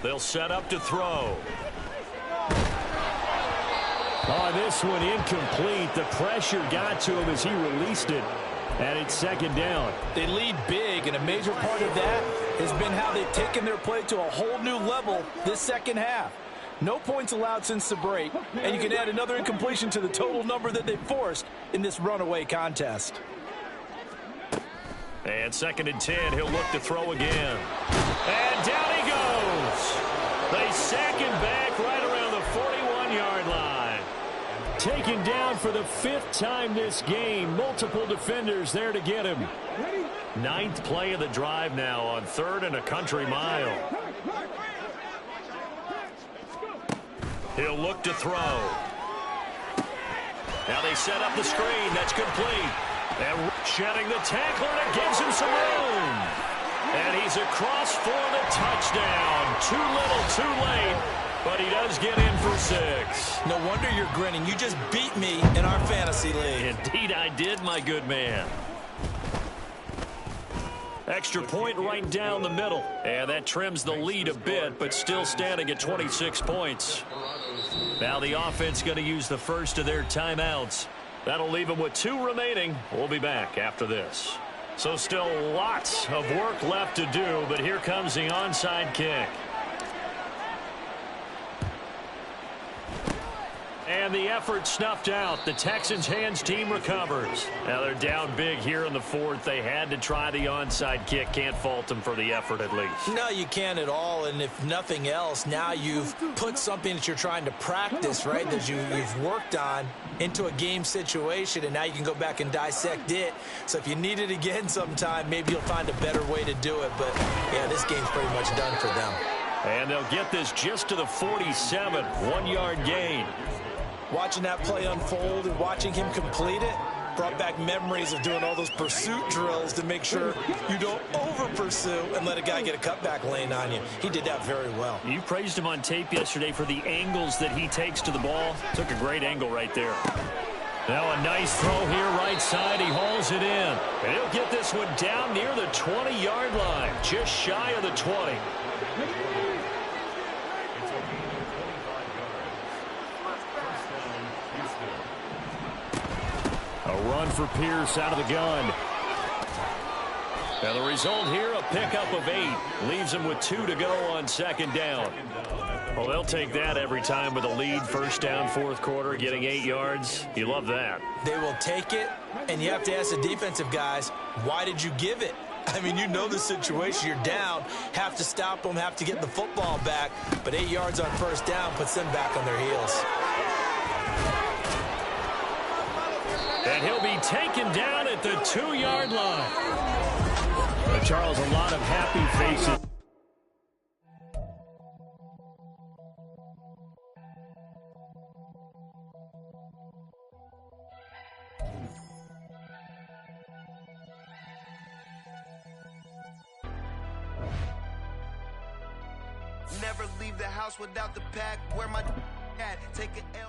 They'll set up to throw. Oh, this one incomplete. The pressure got to him as he released it. And it's second down. They lead big, and a major part of that has been how they've taken their play to a whole new level this second half. No points allowed since the break, and you can add another incompletion to the total number that they forced in this runaway contest. And second and 10, he'll look to throw again. And down he goes. They sack him back right around the 41-yard line. Taken down for the 5th time this game. Multiple defenders there to get him. 9th play of the drive now on 3rd and a country mile. He'll look to throw. Now they set up the screen. That's complete. And shedding the tackler, and it gives him some room. And he's across for the touchdown. Too little, too late. But he does get in for 6. No wonder you're grinning. You just beat me in our fantasy league. Indeed I did, my good man. Extra point right down the middle. And that trims the lead a bit, but still standing at 26 points. Now the offense going to use the first of their timeouts. That'll leave them with 2 remaining. We'll be back after this. So still lots of work left to do, but here comes the onside kick. And the effort snuffed out. The Texans' hands team recovers. Now they're down big here in the 4th. They had to try the onside kick. Can't fault them for the effort at least. No, you can't at all. And if nothing else, now you've put something that you're trying to practice, right, that you've worked on into a game situation, and now you can go back and dissect it. So if you need it again sometime, maybe you'll find a better way to do it. But, yeah, this game's pretty much done for them. And they'll get this just to the 47. 1-yard gain. Watching that play unfold and watching him complete it brought back memories of doing all those pursuit drills to make sure you don't over-pursue and let a guy get a cutback lane on you. He did that very well. You praised him on tape yesterday for the angles that he takes to the ball. Took a great angle right there. Now a nice throw here right side. He hauls it in. And he'll get this one down near the 20-yard line. Just shy of the 20. A run for Pierce out of the gun. Now the result here, a pickup of 8. Leaves them with 2 to go on second down. Well, they'll take that every time with a lead. First down, 4th quarter, getting 8 yards. You love that. They will take it, and you have to ask the defensive guys, why did you give it? I mean, you know the situation. You're down, have to stop them, have to get the football back. But 8 yards on first down puts them back on their heels. And he'll be taken down at the 2-yard line. Charles, a lot of happy faces. Never leave the house without the pack. Where my at? Take an L.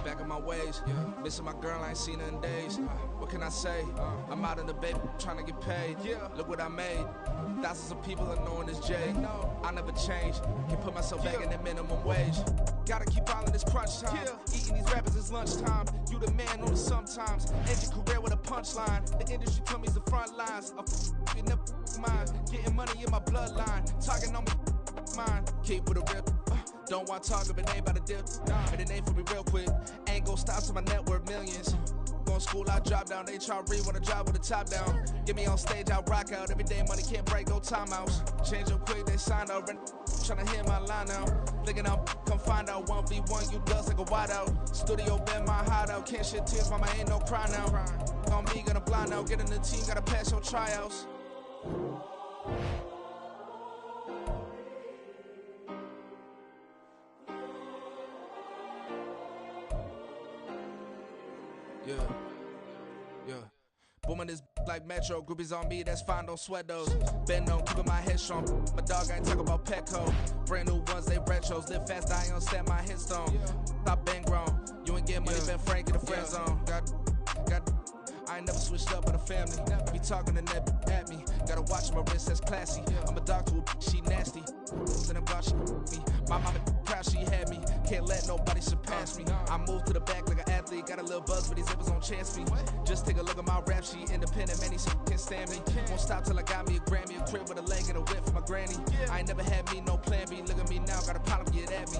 Back in my ways, missing my girl, I ain't seen her in days. What can I say? I'm out in the baby, trying to get paid. Look what I made. Thousands of people are knowing this Jay. I never change. Can put myself back in the minimum wage. Gotta keep all in this crunch time. Eating these rappers is lunchtime. You the man on it sometimes. End your career with a punchline. The industry told me it's the front lines. You never mine. Getting money in my bloodline. Talking on me mine. Keep with a rip. Don't want to talk if it ain't about to dip. And it ain't for me real quick. Ain't gon' stop till my net worth millions. Going to school, I drop down. They try to read when I drop with the top down. Get me on stage, I rock out. Every day money can't break, no timeouts. Change up quick, they signed up. Tryna hear my line now. Thinking I'll come find out 1v1, you dust like a wideout. Studio been my hideout. Can't shed tears, mama, ain't no cry now. On me, gonna blind out. Get in the team, gotta pass your tryouts. Yeah. Booming this like Metro. Groupies on me, that's fine, don't sweat those. Been on, keeping my head strong. My dog ain't talk about Petco. Brand new ones, they retros. Live fast, I ain't on set my headstone. Stop been grown. You ain't getting money, been Frank in the friend zone. I ain't never switched up with a family. Be talking to that at me. Gotta watch my wrist, that's classy. I'm a dog to a she nasty. And I'm glad she me. My mama proud she had me. Can't let nobody surpass me. I moved to the back like an athlete. Got a little buzz, but these zippers don't chance me. Just take a look at my rap sheet. Independent, man, these can't stand me. Won't stop till I got me a Grammy. A crib with a leg and a whip for my granny. I ain't never had me no plan B. Look at me now, got a problem, get at me.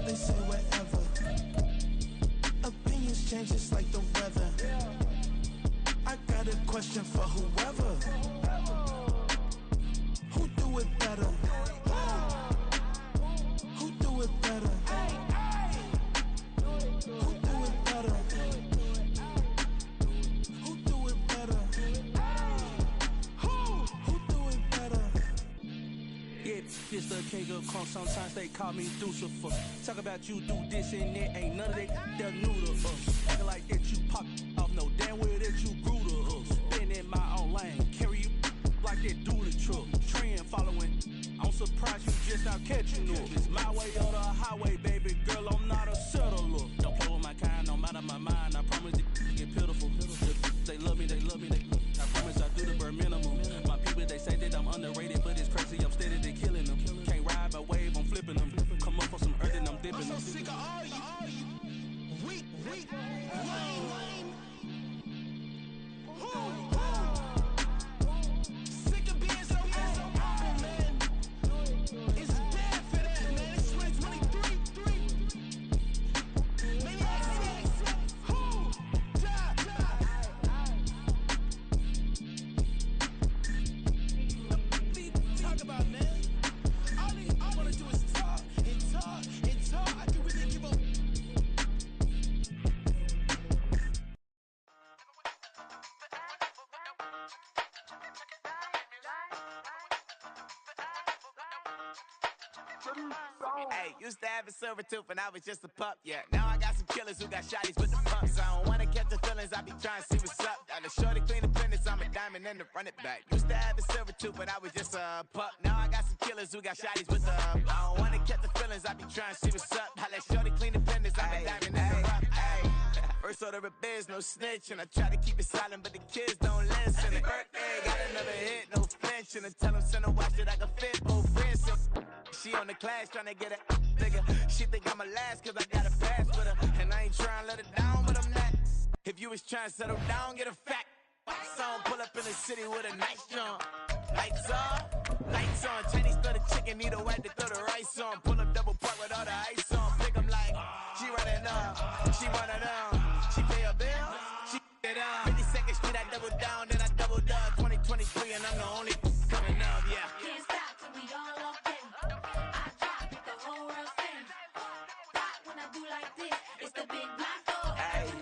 They say whatever. Opinions change just like the weather. I got a question for whoever. Who do it better? Who do it better? Who do it better? Who do it better? Who do it better? Yeah, this the king of crunk. Sometimes they call me Lucifer. Talk about you do this and that. Ain't none of that they're new to us. Acting like that you pop off. No damn well that you grew to us. Been in my own lane. Carry you like that do the truck. Trend following. I'm surprised you just now catching up. It's my way or the highway, baby girl. I'm not a settler. Don't play with my kind. I'm out of my mind. I promise it get pitiful. They love me. I promise I do the bare minimum. My people, they say that I'm underrated, but it's crazy. I'm steady to killing them. Can't ride my wave, I'm flipping them. Come up for some earth and I'm dipping them. I'm so sick of all you. Weak, lame. Sick of being so humble, man. It's dead for that, man. It's 2023. Maniacs. Talk about, man. All I wanna do is talk and talk and talk. I can really give up. Hey, used to have a silver tooth and I was just a pup, yeah. Now I got some killers who got shotties with the pumps. I don't wanna catch the feelings, I be trying to see what's up. Got a shorty clean the fitness, I'm a diamond and to run it back. Used to have a silver tooth but I was just a pup. Now I got some killers who got shotties with the I don't wanna catch the feelings, I be trying to see what's up. I let shorty clean the fitness, I'm a diamond and to run it back. First order of biz, no snitch, and I try to keep it silent, but the kids don't listen. And birthday, got another hit, no flinch, and I tell them send a watch that I can fit both wrists. She on the class trying to get a nigga. She think I'm a last cause I got a pass with her. And I ain't trying to let her down, but I'm not. If you was trying to settle down, get a fact. Song pull up in the city with a nice jump. Lights on, Chinese throw the chicken, need a wipe to throw the rice on. Pull up double park with all the ice on. Pick 'em like, she running up, she running down. She pay her bill, she it up. 52nd Street, I double down, then I double up. 2023 and I'm the only coming up, yeah. Can't stop till we all locked in. I drop it, the whole world sings. Rock when I do like this, it's the big black dog. Hey,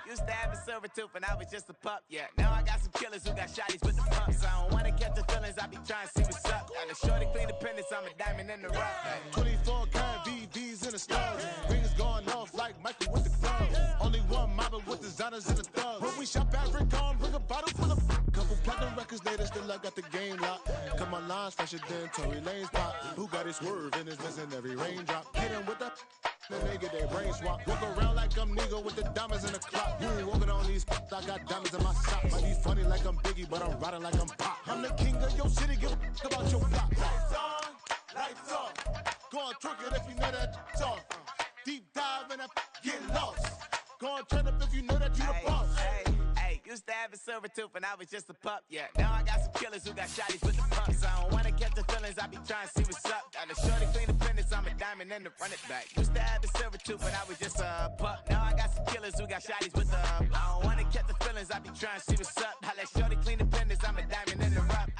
used to have a silver tooth and I was just a pup, yeah. Now I got some killers who got shotties with the pumps. I don't wanna catch the feelings, I be trying to see what's up. Got a shorty clean the pendants, I'm a diamond in the rough. 24 karat VVs in the stars. Rings going off like Michael with the gloves. Only one model with designers in the thugs. When we shop at Rincon, bring a bottle full of couple platinum records later, still I got the game locked. Come on, lines fresher than Tory Lane's pop. Who got his swerve and is missing every raindrop. Hit him with the and they get their brain swapped. Walk around like I'm nigga with the diamonds in the clock. You ain't walking on these, I got diamonds in my socks. Might be funny like I'm Biggie, but I'm riding like I'm Pop. I'm the king of your city, give a about your block. Lights on, lights off. Go on, twerk it if you know that off. Deep dive and get lost. Go on, turn up if you know that you the boss. Hey, used to have a silver tooth and I was just a pup, yeah. Now I got some killers who got shotties with the pumps. I don't wanna catch the feelings, I be trying to see what's up. Got a shorty clean the fitness, I'm a diamond and to run it back. Used to have a silver tooth, but I was just a pup. Now I got some killers who got shotties with the I don't wanna catch the feelings, I be trying to see what's up. I let shorty clean the fitness, I'm a diamond and to rough.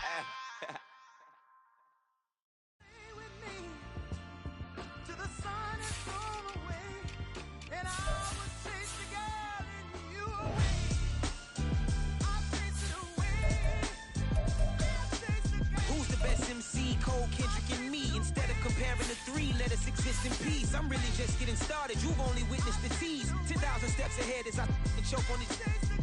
Cole, Kendrick, and me. Instead of comparing the three, let us exist in peace. I'm really just getting started. You've only witnessed the tease. 10,000 steps ahead as I choke on it.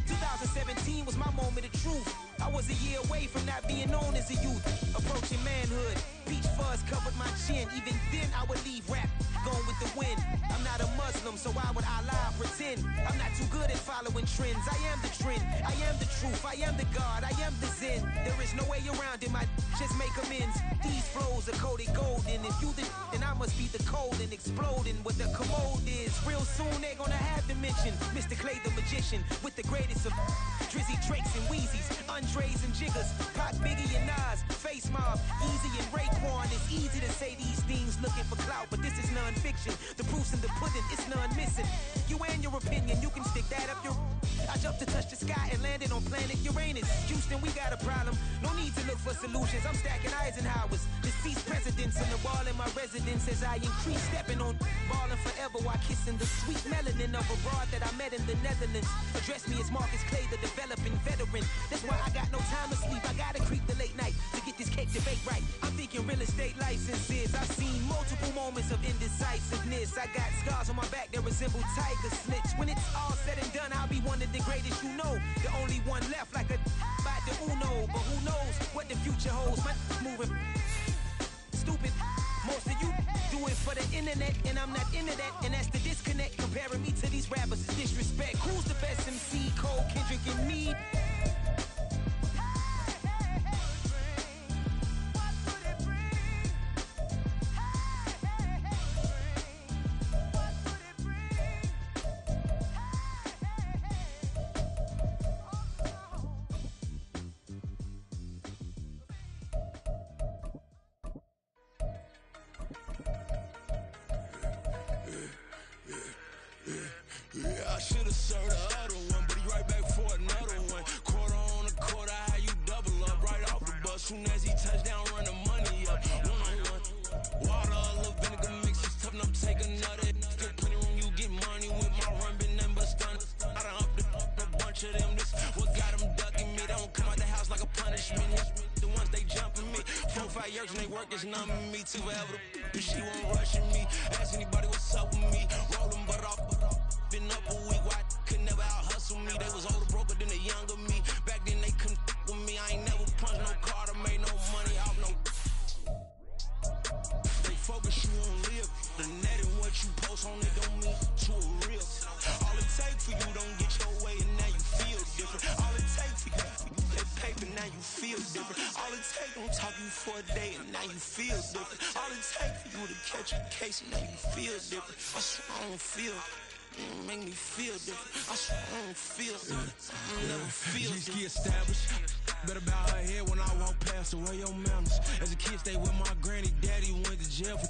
2017 was my moment of truth. I was a year away from not being known as a youth. Approaching manhood. Peach fuzz covered my chin. Even then, I would leave rap going with the wind. I'm not a Muslim, so why would Allah pretend? I'm not too good at following trends. I am the trend. I am the truth. I am the God. I am the Zen. There is no way around it. My just make amends. These flows are coated golden. If you the then I must be the cold and exploding what the commode is. Real soon they're gonna have to mention Mr. Clay the magician with the greatest of Drizzy, Drakes, and Wheezies, Andres and Jiggers, Pac, Biggie, and Nas, Face Mob, Easy and Raekwon. It's easy to say these things looking for clout, but this is non-fiction. The proof's in the pudding, it's none missing. You and your opinion, you can stick that up your... I jumped to touch the sky and landed on planet Uranus. Houston, we got a problem. No need to look for solutions. I'm stacking Eisenhowers. Deceased presidents on the wall in my residence as I increase stepping on ballin' forever while kissing the sweet melanin of a broad that I met in the Netherlands. Address me as Marcus Clay, the developing veteran. That's why I got no time to sleep. I gotta creep the late night to get this cake debate right. I'm thinking real estate licenses. I've seen multiple moments of indecisiveness. I got scars on my back that resemble tiger slits. When it's all said and done, I'll be one of the greatest you know. The only one left like a by the Uno. But who knows what the future holds? My moving stupid. Most of you do it for the internet, and I'm not into that. And that's the disconnect. Comparing me to these rappers is disrespect. Who's the best MC? Cole, Kendrick, and me. I should have served the other one, but he right back for another one. Quarter on a quarter, how you double up right off the bus. Soon as he touch down, run the money up. One-on-one. Water, a little vinegar mix, it's tough enough to take another. Still plenty room, you get money with my run, been nothing but stun. I done upped a bunch of them. This what got them ducking me. They don't come out the house like a punishment. The ones they jumping me. 4 or 5 years and they work is numbing me too forever. She won't rushing me. Ask anybody what's up with me. Rolling butt off. Been up a week, why could never out hustle me? They was older, broker than the younger me. Back then they couldn't with me. I ain't never punched no card or made no money off no. They focus you on live. The net and what you post on it don't mean to a real. All it takes for you don't get your way and now you feel different. All it takes for you get paper, now you feel different. All it takes don't talk you for a day and now you feel different. All it takes for you to catch a case and now you feel different. I swear I don't feel. Make me feel different. I swear I don't feel different. I never feel different. G-ski established. Better bow her head when I walk past the way your manners. As a kid, stayed with my granny. Daddy went to jail for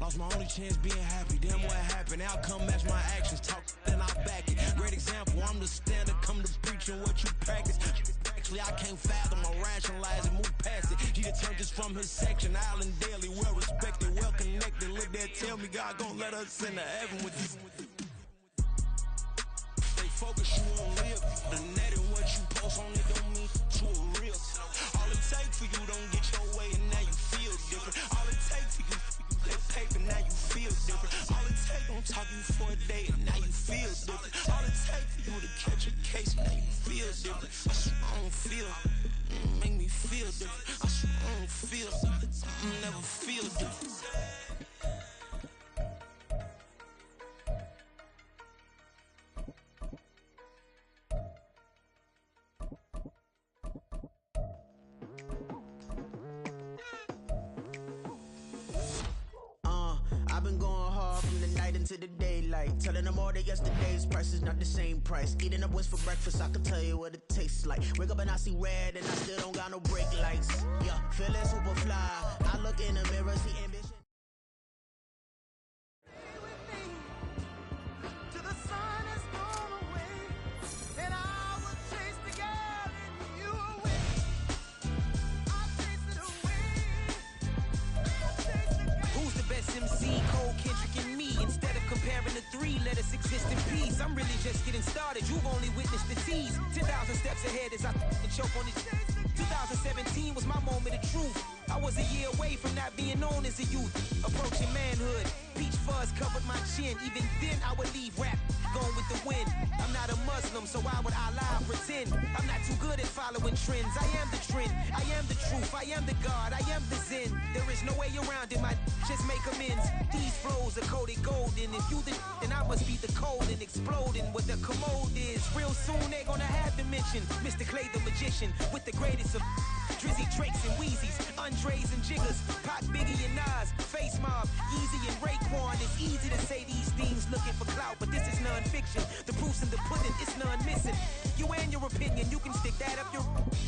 lost my only chance being happy. Damn what happened. Outcome match my actions. Talk, then I back it. Great example. I'm the standard. Come to preaching what you practice. Actually, I can't fathom or rationalize and move past it. He turned this from his section. Island daily. Well respected. Well connected. Look there. Tell me God gon' let us into heaven with you. Focus you on live. The net and what you post on it don't mean to a real. All it takes for you don't get your way and now you feel different. All it takes for you that paper now you feel different. All it takes don't talk you for a day and now you feel different. All it takes for you to catch a case and now you feel different. I swear I don't feel. Make me feel different. I swear I don't feel. I never feel different. night into the daylight. Telling them all that yesterday's price is not the same price. Eating up West for breakfast, I can tell you what it tastes like. Wake up and I see red and I still don't got no brake lights. Yeah, feeling super fly. I look in the mirror, see ambition. MC, Cole, Kendrick, and me. Instead of comparing the three, let us exist in peace. I'm really just getting started. You've only witnessed the tease. 10,000 steps ahead as I choke on it. 2017 was my moment of truth. I was a year away from not being known as a youth. Approaching manhood. Peach fuzz covered my chin. Even then, I would leave rap going with the wind. I'm not a Muslim, so why would I lie or pretend? I'm not too good at following trends. I am the trend. I am the truth. I am the God. I am the Zen. There is no way around it. My just make amends. These flows are coated golden. If you the then I must be the cold and exploding. What the commode is. Real soon they're gonna have to mention Mr. Clay the magician with the greatest of Drizzy, Drakes, and Wheezies, Andres and Jiggers, Pac, Biggie, and Nas, Face Mob, Yeezy, and Raekwon. It's easy to say these things looking for clout, but this is non-fiction. The proof's in the pudding, it's none missing. You and your opinion, you can stick that up your...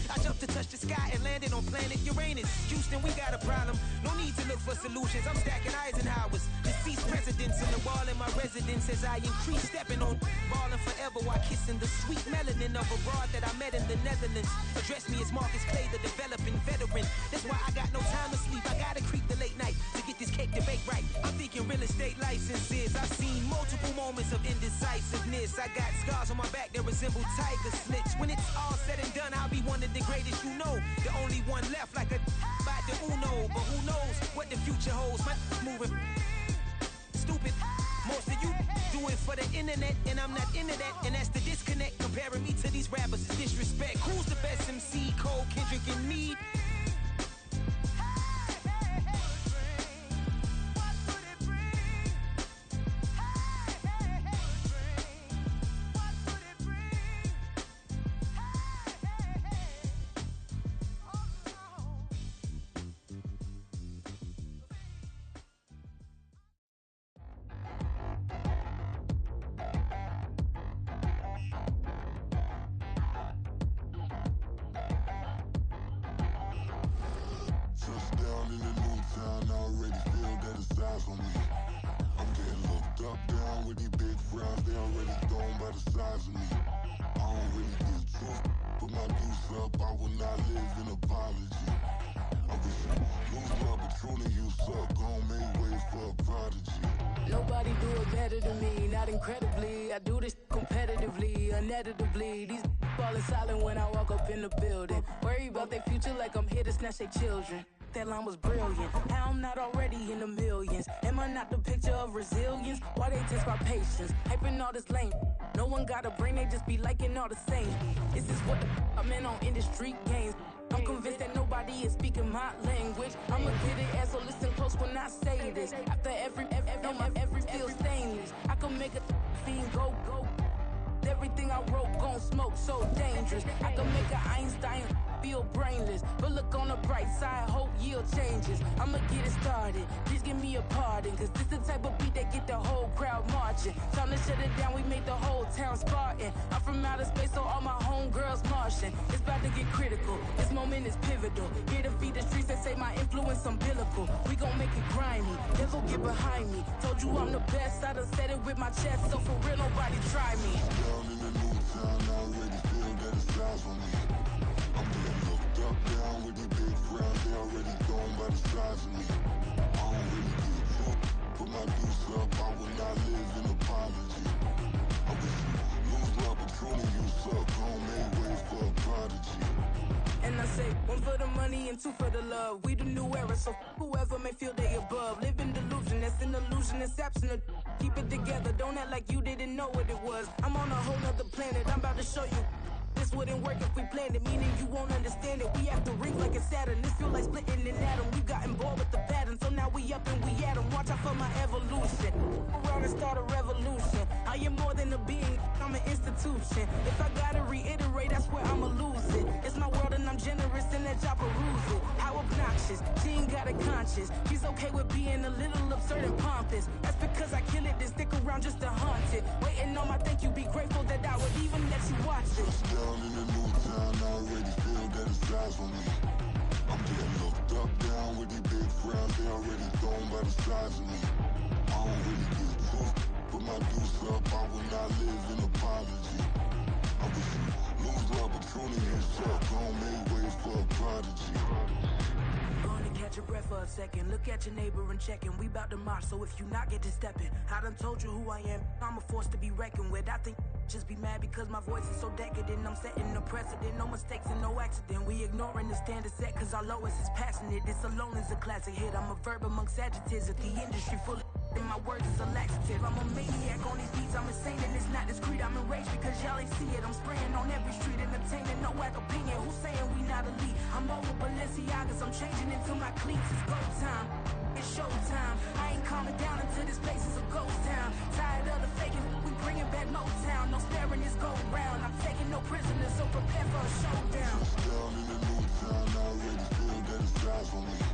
I jumped to touch the sky and landed on planet Uranus. Houston, we got a problem. No need to look for solutions. I'm stacking Eisenhowers. Deceased presidents in the wall in my residence as I increase stepping on ballin' forever while kissing the sweet melanin of a broad that I met in the Netherlands. Address me as Marcus Clay, the developing veteran. That's why I got no time to sleep. I gotta creep the late night to get this cake to bake right. I'm thinking real estate licenses. I've seen multiple moments of indecisiveness. I got scars on my back that resemble tiger slits. When it's all said and done, I'll be one of the greatest you know. The only one left like a by the Uno. But who knows what the future holds? My moving stupid. Most of you do it for the internet, and I'm not into that. And that's the disconnect. Comparing me to these rappers is disrespect. Who's the best MC? Cole, Kendrick, and me? Nobody do it better than me, not incredibly. I do this competitively, uneditably. These falling silent when I walk up in the building. Worry about their future like I'm here to snatch their children. That line was brilliant. How I'm not already in the millions. Am I not the picture of resilience? Why they test my patience? Hyping all this lame. No one got a brain, they just be liking all the same. This is what the I'm in on industry games. I'm convinced that nobody is speaking my language. I'ma get it ass, so listen close when I say this. After every feel stainless. I can make a fiend go. Everything I wrote gon' smoke, so dangerous. I can make an Einstein feel brainless. But look on the bright side, hope yield changes. I'ma get it started, please give me a pardon. Cause this the type of beat that get the whole crowd marching. Time to shut it down, we made the whole town Spartan. I'm from outer space, so all my homegirls Martian. It's about to get critical, this moment is pivotal. Here to feed the streets that say my influence umbilical. We gon' make it grimy, devil get behind me. Told you I'm the best, I done said it with my chest. So for real, nobody try me. Down in the new town, I already feel that it's eyes on me. I'm getting looked up, down with these big frowns. They already thrown by the size of me. I don't really get drunk, put my deuce up. I will not live in apology. I wish you lose my patrolling, you suck. Gon' make way for a prodigy. And I say, one for the money and two for the love. We the new era, so whoever may feel they above. Live in delusion, that's an illusion, that's absent. Keep it together, don't act like you didn't know what it was. I'm on a whole nother planet, I'm about to show you. This wouldn't work if we planned it, meaning you won't understand it. We have to ring like it's Saturn. This feel like splitting an atom. We got involved with the pattern, so now we up and we at 'em. Watch out for my evolution. Around and start a revolution. I am more than a being, I'm an institution. If I gotta reiterate, that's where I'ma lose it. It's my world and I'm generous and that y'all peruse it. How obnoxious. conscious. She ain't got a conscience. She's okay with being a little absurd and pompous. That's because I kill it, then stick around just to haunt it. Waiting on my thank you, be grateful that I would even let you watch this. Down in the new town, I already feel that it's eyes on me. I'm getting looked up, down with these big frowns, they already thrown by the size of me. I don't really get too, put my deuce up, I will not live in apology. I wish you lose the opportunity and shut, don't make way for a prodigy. Gonna catch your breath for a second. Look at your neighbor and checking. We bout to march, so if you not get to stepping. I done told you who I am. I'm a force to be reckoned with. I think just be mad because my voice is so decadent. I'm setting the precedent. No mistakes and no accident. We ignoring the standard set cause our lowest is passionate. This alone is a classic hit. I'm a verb amongst adjectives. If the industry full of and my words is a laxative. I'm a maniac on these beats. I'm insane and it's not discreet. I'm enraged because y'all ain't see it. I'm spraying on every street, entertaining no whack opinion. Who's saying we not elite? I'm over Balenciagas. I'm changing into my cleats. It's go time. It's showtime. I ain't calming down until this place is a ghost town. Tired of the faking. We bringing back Motown. No sparing this go round. I'm taking no prisoners, so prepare for a showdown. Down in the new town, I already feel that it's eyes on me.